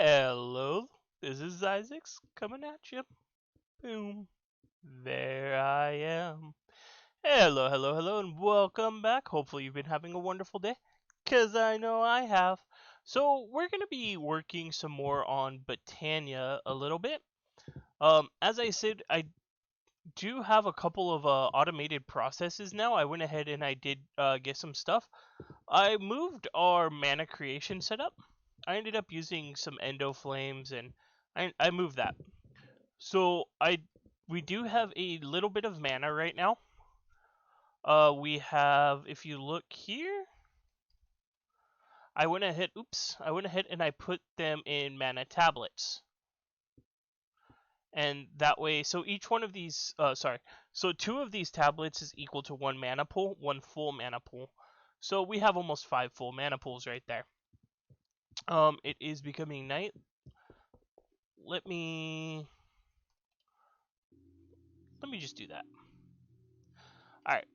Hello, this is Isaacs coming at you. Boom. There I am. Hello, and welcome back. Hopefully, you've been having a wonderful day, because I know I have. So, we're going to be working some more on Botania a little bit. As I said, I do have a couple of automated processes now. I went ahead and I did get some stuff. I moved our mana creation setup. I ended up using some endo flames and I moved that. So we do have a little bit of mana right now. We have, if you look here, I went ahead and I put them in mana tablets. And that way, so each one of these, so two of these tablets is equal to one mana pool, one full mana pool. So we have almost 5 full mana pools right there. It is becoming night. Let me just do that. All right.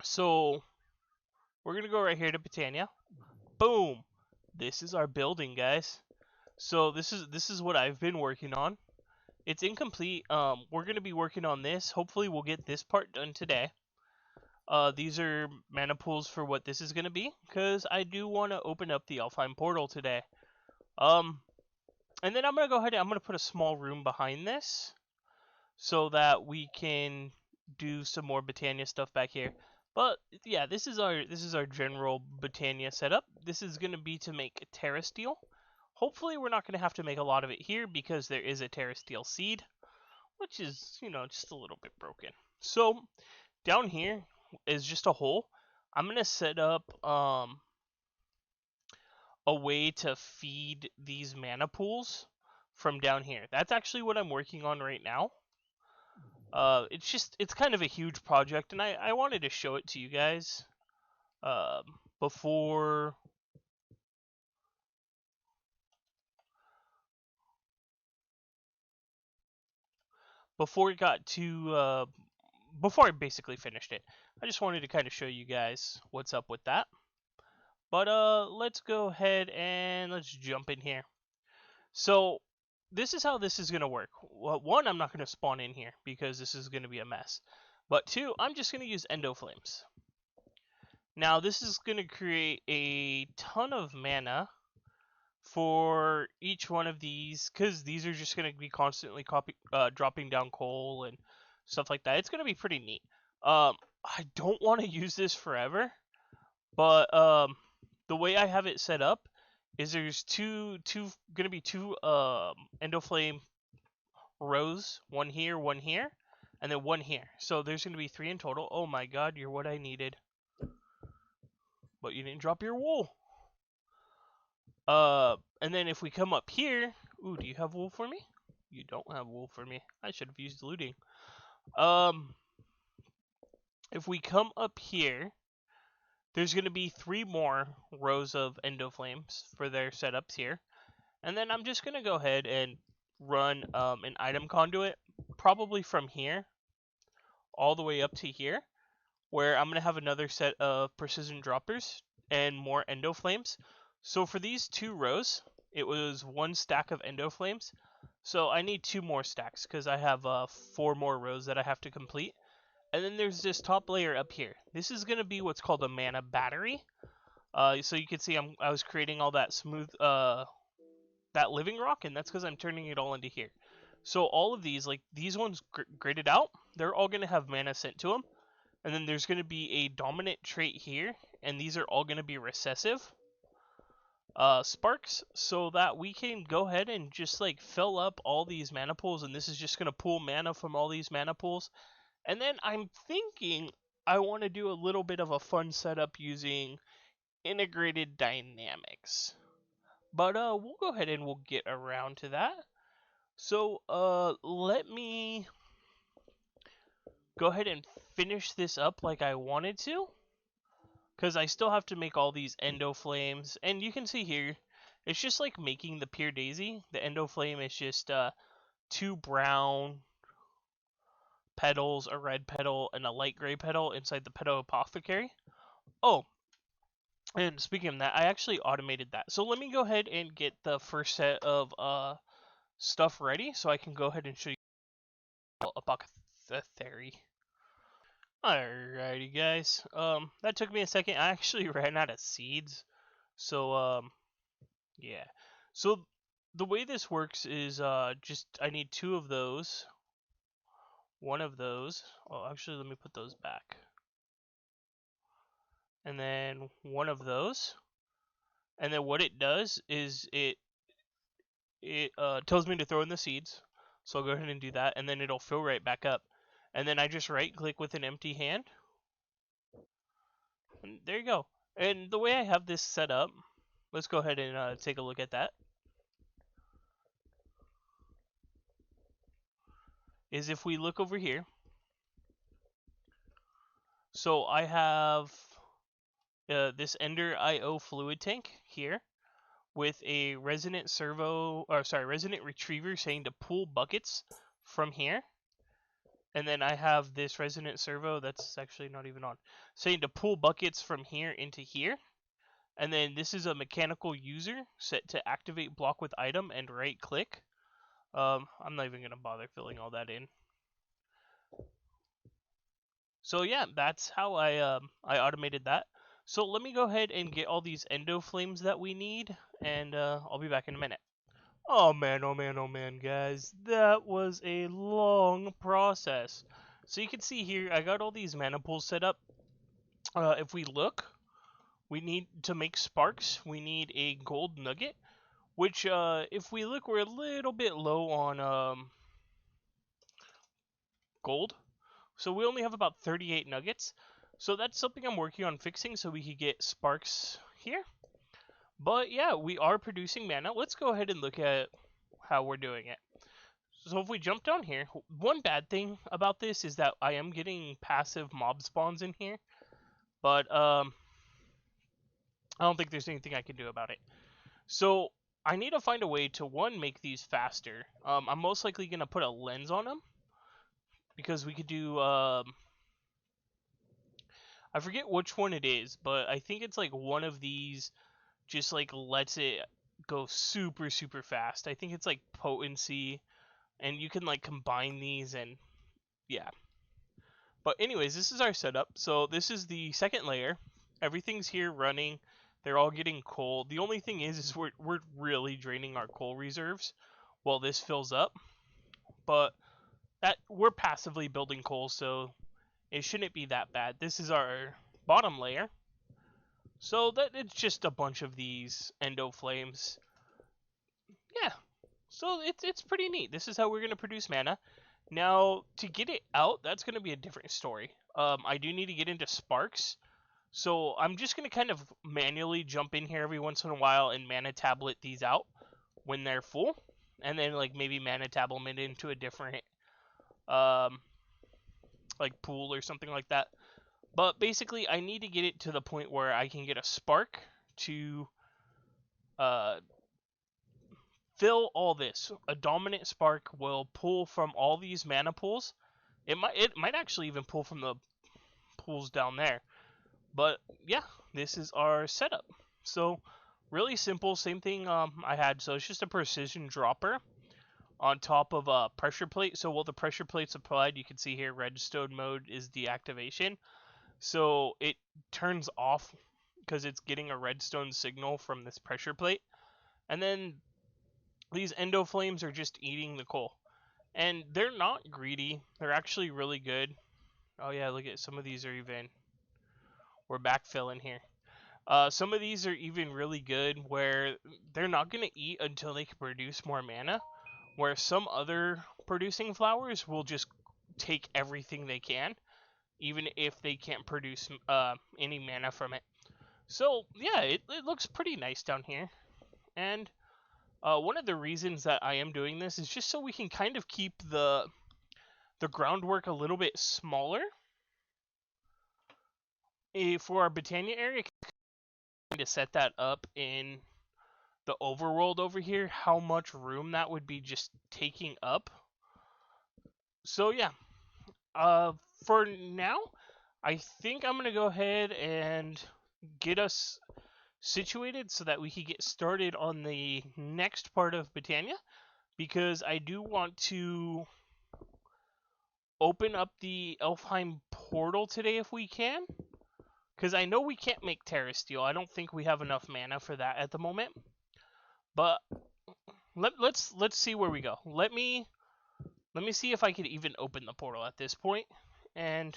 So we're gonna go right here to Botania. Boom. This is our building, guys. So this is what I've been working on. It's incomplete. We're gonna be working on this. Hopefully, we'll get this part done today. These are mana pools for what this is gonna be, because I do want to open up the Alfheim portal today. And then I'm gonna go ahead and I'm gonna put a small room behind this, so that we can do some more Botania stuff back here. But yeah, this is our general Botania setup. This is gonna be to make Terra Steel. Hopefully, we're not gonna have to make a lot of it here because there is a Terra Steel seed, which is just a little bit broken. So down here is just a hole. I'm gonna set up a way to feed these mana pools from down here. That's actually what I'm working on right now. It's kind of a huge project, and I wanted to show it to you guys before before it got to before I basically finished it. I just wanted to kind of show you guys what's up with that. But let's go ahead and let's jump in here. So this is how this is gonna work. Well, one, I'm not gonna spawn in here because this is gonna be a mess. But two, I'm just gonna use endo flames. Now this is gonna create a ton of mana for each one of these, because these are just going to be constantly dropping down coal and stuff like that. It's going to be pretty neat. I don't want to use this forever, but the way I have it set up is there's going to be two Endoflame rows, one here, and then one here. So there's going to be 3 in total. Oh my god, you're what I needed. But you didn't drop your wool. And then if we come up here, ooh, do you have wool for me? You don't have wool for me. I should have used looting. If we come up here, there's going to be 3 more rows of endoflames for their setups here. And then I'm just going to go ahead and run an item conduit, probably from here all the way up to here, where I'm going to have another set of precision droppers and more endoflames. So for these 2 rows, it was 1 stack of endoflames. So I need 2 more stacks because I have 4 more rows that I have to complete. And then there's this top layer up here. This is going to be what's called a mana battery. So you can see I was creating all that smooth, that living rock, and that's because I'm turning it all into here. So all of these, like these ones graded out, they're all going to have mana sent to them. And then there's going to be a dominant trait here, and these are all going to be recessive sparks, so that we can go ahead and just like fill up all these mana pools, and this is just going to pull mana from all these mana pools. And then I'm thinking I want to do a little bit of a fun setup using integrated dynamics. But we'll go ahead and we'll get around to that. So let me go ahead and finish this up like I wanted to, because I still have to make all these endo flames. And you can see here, it's just like making the pure daisy. The endo flame is just 2 brown petals, a red petal, and a light gray petal inside the petal apothecary. Oh, And speaking of that, I actually automated that. So let me go ahead and get the first set of stuff ready so I can go ahead and show you apothecary. Alrighty guys. That took me a second. I actually ran out of seeds. So yeah. So the way this works is just I need 2 of those. 1 of those. Oh, actually let me put those back. And then 1 of those. And then what it does is it tells me to throw in the seeds. So I'll go ahead and do that, and then it'll fill right back up. And then I just right click with an empty hand. And there you go. And the way I have this set up, let's go ahead and take a look at that. Is if we look over here. So I have this Ender IO fluid tank here with a resonant resonant retriever saying to pull buckets from here. And then I have this resonant servo that's actually not even on, saying to pull buckets from here into here. And then this is a mechanical user set to activate block with item and right click. I'm not even going to bother filling all that in. So yeah, that's how I automated that. So let me go ahead and get all these endo flames that we need, and I'll be back in a minute. Oh man, oh man, oh man, guys, that was a long process. So you can see here, I got all these mana pools set up. If we look, we need to make sparks. We need a gold nugget, which if we look, we're a little bit low on gold. So we only have about 38 nuggets. So that's something I'm working on fixing so we could get sparks here. But yeah, we are producing mana. Let's go ahead and look at how we're doing it. So if we jump down here, one bad thing about this is that I am getting passive mob spawns in here. But I don't think there's anything I can do about it. So I need to find a way to, one, make these faster. I'm most likely going to put a lens on them. Because we could do I forget which one it is, but I think it's like one of these just like lets it go super super fast. I think it's like potency, and you can like combine these, and yeah. But anyways, this is our setup. So this is the second layer. Everything's here running. They're all getting coal. The only thing is we're really draining our coal reserves while this fills up. But that we're passively building coal, so it shouldn't be that bad. This is our bottom layer. So that it's just a bunch of these endo flames. Yeah. So it's pretty neat. This is how we're gonna produce mana. Now to get it out, that's gonna be a different story. I do need to get into sparks. So I'm just gonna kind of manually jump in here every once in a while and mana tablet these out when they're full, and then like maybe mana tab them into a different um like pool or something like that. But basically, I need to get it to the point where I can get a spark to uh, fill all this. A dominant spark will pull from all these mana pools. It might actually even pull from the pools down there. But yeah, this is our setup. So really simple. Same thing I had. So it's just a precision dropper on top of a pressure plate. So while the pressure plate's applied, you can see here redstone mode is deactivation. So it turns off because it's getting a redstone signal from this pressure plate. And then these endo flames are just eating the coal. And they're not greedy. They're actually really good. Oh yeah, look at some of these are even. We're backfilling here. Some of these are even really good where they're not going to eat until they can produce more mana. Where some other producing flowers will just take everything they can, even if they can't produce any mana from it. So yeah, it looks pretty nice down here. And one of the reasons that I am doing this is just so we can kind of keep the groundwork a little bit smaller. For our Botania area, to set that up in the overworld over here, how much room that would be just taking up. So yeah, for now, I think I'm gonna go ahead and get us situated so that we can get started on the next part of Botania, because I do want to open up the Elfheim portal today if we can. Because I know we can't make Terra Steel. I don't think we have enough mana for that at the moment. But let's see where we go. Let me see if I could even open the portal at this point. And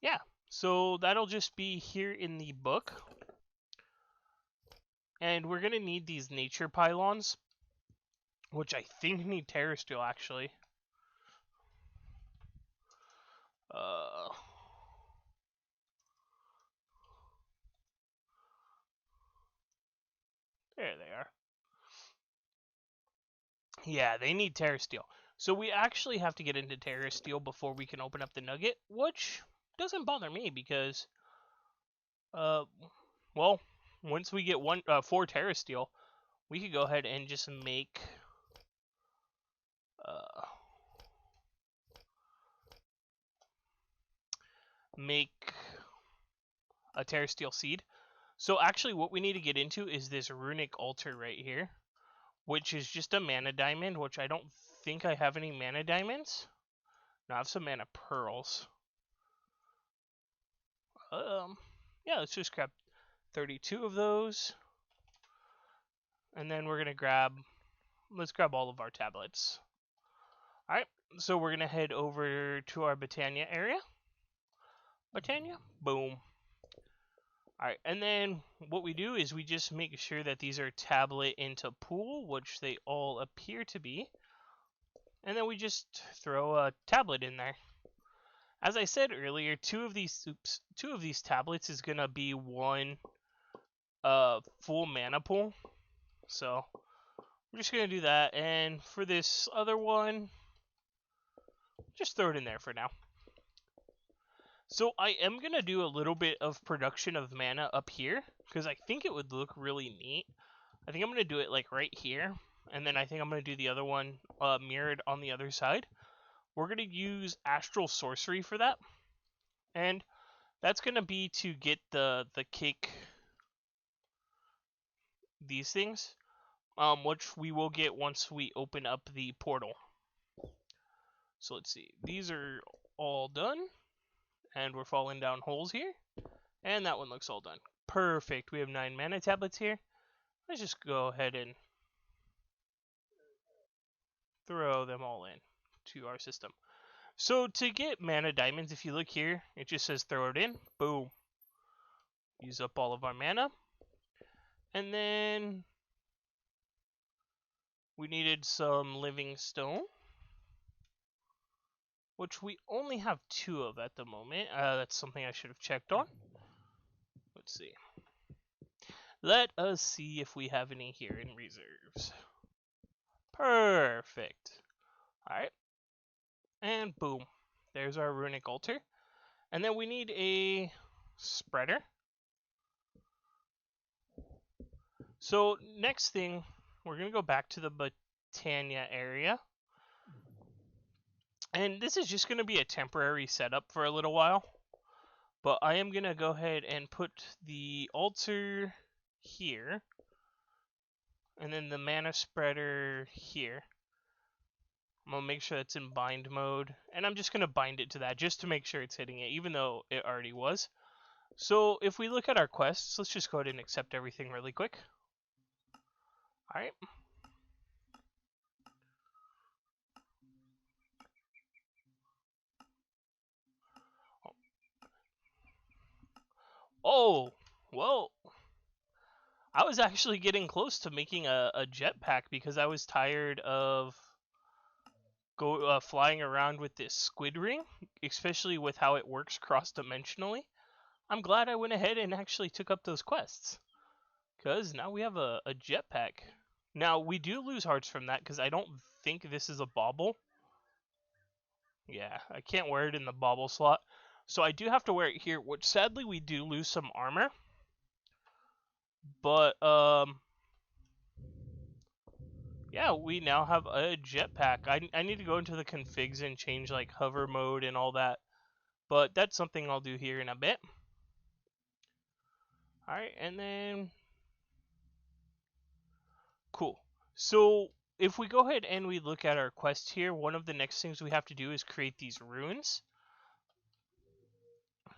yeah, so that'll just be here in the book. And we're gonna need these nature pylons, which I think need Terra Steel actually. There they are. Yeah, they need Terra Steel. So we actually have to get into Terra Steel before we can open up the Nugget, which doesn't bother me because, well, once we get 4 Terra Steel, we could go ahead and just make, make a Terra Steel seed. So actually what we need to get into is this runic altar right here, which is just a mana diamond, which I don't think I have any mana diamonds. No, I have some mana pearls. Yeah, let's just grab 32 of those. And then we're going to let's grab all of our tablets. Alright, so we're going to head over to our Botania area. Botania, boom. Alright, and then what we do is we just make sure that these are tablet into pool, which they all appear to be. And then we just throw a tablet in there. As I said earlier, two of these tablets is going to be one full mana pool. So we're just going to do that. And for this other one, just throw it in there for now. So I am going to do a little bit of production of mana up here, because I think it would look really neat. I think I'm going to do it like right here, and then I think I'm going to do the other one mirrored on the other side. We're going to use Astral Sorcery for that, and that's going to be to get the kick these things, which we will get once we open up the portal. So let's see, these are all done. And we're falling down holes here. And that one looks all done. Perfect. We have 9 mana tablets here. Let's just go ahead and throw them all in to our system. So to get mana diamonds, if you look here, it just says throw it in. Boom. Use up all of our mana. And then we needed some living stone, which we only have 2 of at the moment. That's something I should have checked on. Let's see. Let us see if we have any here in reserves. Perfect. Alright. And boom. There's our runic altar. And then we need a spreader. So next thing, we're going to go back to the Botania area. And this is just going to be a temporary setup for a little while. But I am going to go ahead and put the altar here. And then the mana spreader here. I'm going to make sure it's in bind mode. And I'm just going to bind it to that just to make sure it's hitting it, even though it already was. So if we look at our quests, let's just go ahead and accept everything really quick. Alright. Oh, well, I was actually getting close to making a jetpack because I was tired of flying around with this squid ring, especially with how it works cross-dimensionally. I'm glad I went ahead and actually took up those quests, because now we have a jetpack. Now, we do lose hearts from that because I don't think this is a bauble. Yeah, I can't wear it in the bauble slot. So I do have to wear it here, which sadly we do lose some armor. But, yeah, we now have a jetpack. I need to go into the configs and change, like, hover mode and all that. But that's something I'll do here in a bit. Alright, and then So if we go ahead and we look at our quest here, one of the next things we have to do is create these runes.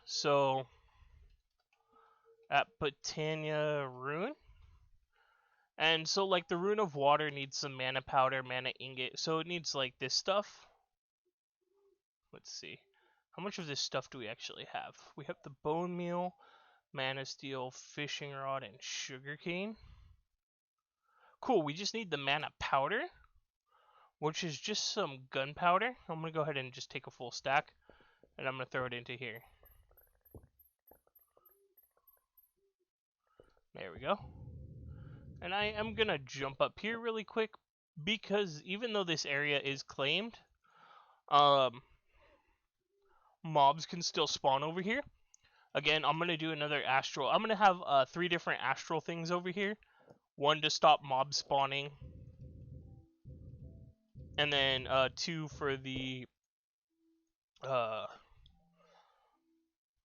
So at Botania rune. And so like the rune of water needs some mana powder, mana ingot. So it needs like this stuff. Let's see. How much of this stuff do we actually have? We have the bone meal, mana steel, fishing rod, and sugarcane. Cool, we just need the mana powder, which is just some gunpowder. I'm going to go ahead and just take a full stack, and I'm going to throw it into here. There we go. And I am going to jump up here really quick, because even though this area is claimed, mobs can still spawn over here. Again, I'm going to do another astral. I'm going to have 3 different astral things over here. One to stop mob spawning, and then 2 for the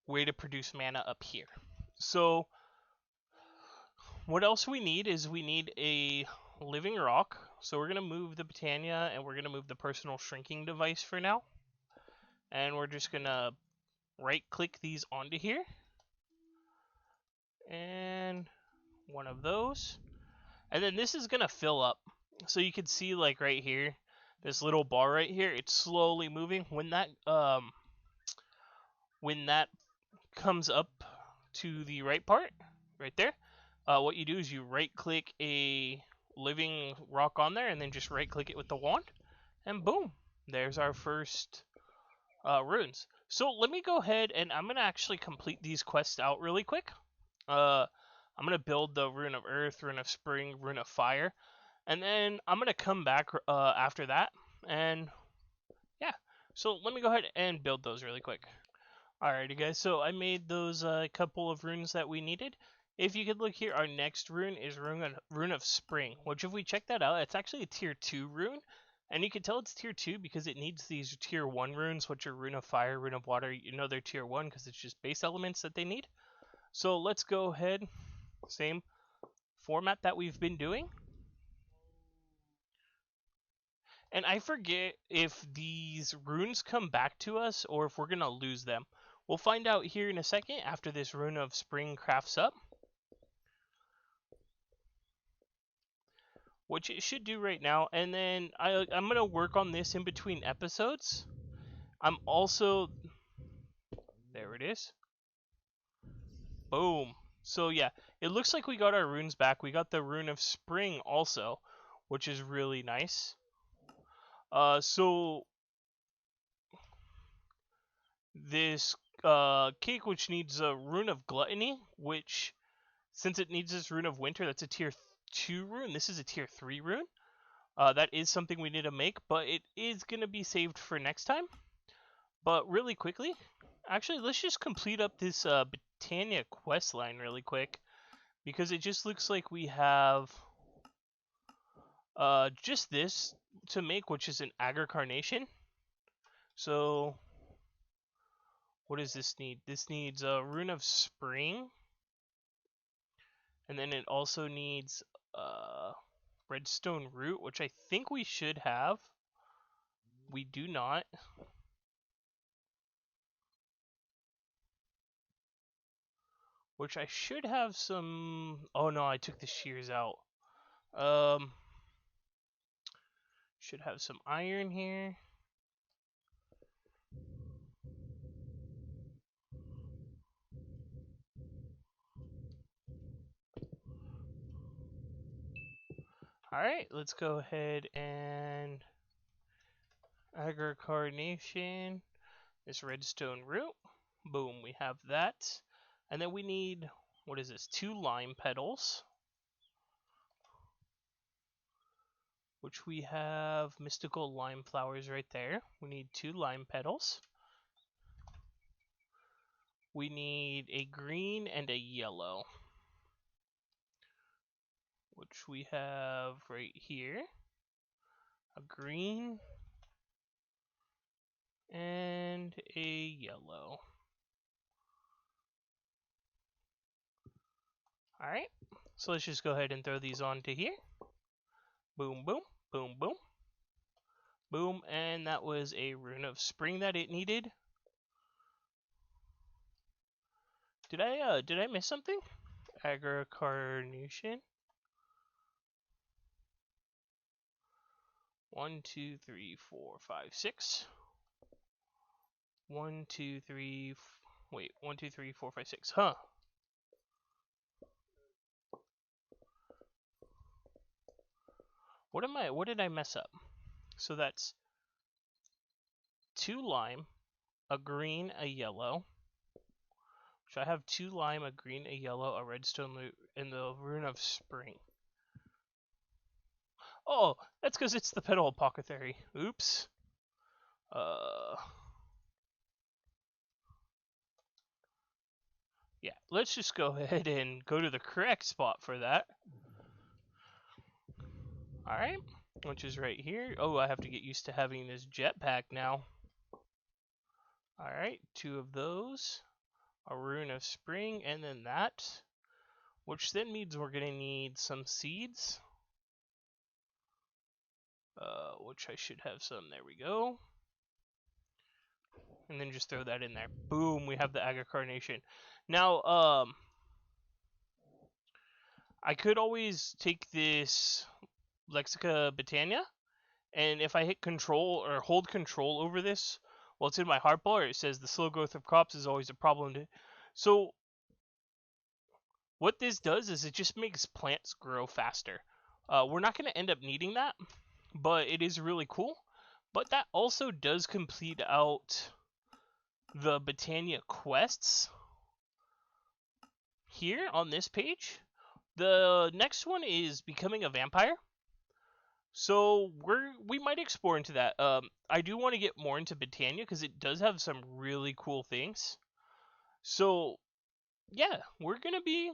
way to produce mana up here. So what else we need is we need a living rock. So we're going to move the botania, and we're going to move the personal shrinking device for now. And we're just going to right click these onto here. And one of those. And then this is going to fill up. So you can see like right here, this little bar right here, it's slowly moving. When that comes up to the right part, right there, what you do is you right click a living rock on there, and then just right click it with the wand, and boom, there's our first runes. So let me go ahead and I'm gonna actually complete these quests out really quick. I'm gonna build the rune of earth, rune of spring, rune of fire, and then I'm gonna come back after that, and yeah. So let me go ahead and build those really quick. Alrighty guys, so I made those couple of runes that we needed. If you could look here, our next rune is rune of spring, which if we check that out, it's actually a tier 2 rune. And you can tell it's tier 2 because it needs these tier 1 runes, which are rune of fire, rune of water. You know they're tier 1 because it's just base elements that they need. So let's go ahead, same format that we've been doing. And I forget if these runes come back to us or if we're going to lose them. We'll find out here in a second after this rune of spring crafts up, which it should do right now. And then I'm going to work on this in between episodes. I'm also... There it is. Boom. So yeah, it looks like we got our runes back. We got the rune of spring also, which is really nice. So this cake, which needs a rune of gluttony, which since it needs this rune of winter, that's a tier 2 rune. This is a tier 3 rune. That is something we need to make, but it is going to be saved for next time. But really quickly, actually, let's just complete up this Botania quest line really quick, because it just looks like we have just this to make, which is an agar carnation. So what does this need? This needs a rune of spring, and then it also needs redstone root, which I think we should have. We do not. Which I should have some... Oh no, I took the shears out. Should have some iron here. Alright, let's go ahead and agar carnation. This redstone root. Boom, we have that. And then we need, what is this, 2 lime petals. Which we have mystical lime flowers right there. We need 2 lime petals. We need a green and a yellow. Which we have right here. A green and a yellow. Alright, so let's just go ahead and throw these onto here. Boom, boom, boom, boom. Boom, and that was a rune of spring that it needed. Did I miss something? Agricarnation. 1, 2, 3, 4, 5, 6. 1, 2, 3. Wait, 1, 2, 3, 4, 5, 6. Huh. What did I mess up? So that's 2 lime, a green, a yellow. So I have 2 lime, a green, a yellow, a redstone, and the rune of spring. Oh, that's because it's the petal apothecary. Oops. Yeah, let's just go ahead and go to the correct spot for that. Alright, which is right here. Oh, I have to get used to having this jetpack now. Alright, 2 of those. A rune of spring, and then that. Which then means we're going to need some seeds. Which I should have some. There we go. And then just throw that in there. Boom, we have the Agricarnation. Now, I could always take this Lexica Botania, and if I hit control or hold control over this, well, it's in my hotbar, it says the slow growth of crops is always a problem. So what this does is it just makes plants grow faster. We're not going to end up needing that, but it is really cool. But that also does complete out the Botania quests here on this page. The next one is becoming a vampire. So we might explore into that. I do want to get more into Botania because it does have some really cool things. So yeah, we're gonna be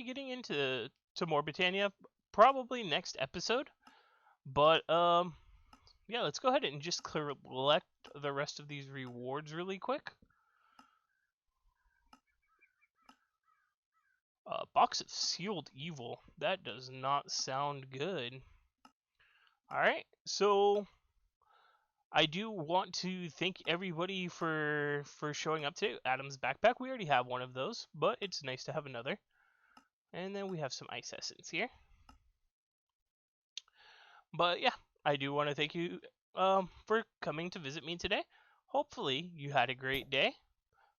getting into more Botania probably next episode. But yeah, let's go ahead and just collect the rest of these rewards really quick. Box of sealed evil. That does not sound good. Alright, so I do want to thank everybody for showing up today. Adam's backpack, we already have one of those, but it's nice to have another. And then we have some ice essence here. But yeah, I do want to thank you for coming to visit me today. Hopefully you had a great day.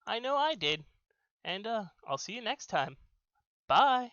I know I did. And I'll see you next time. Bye.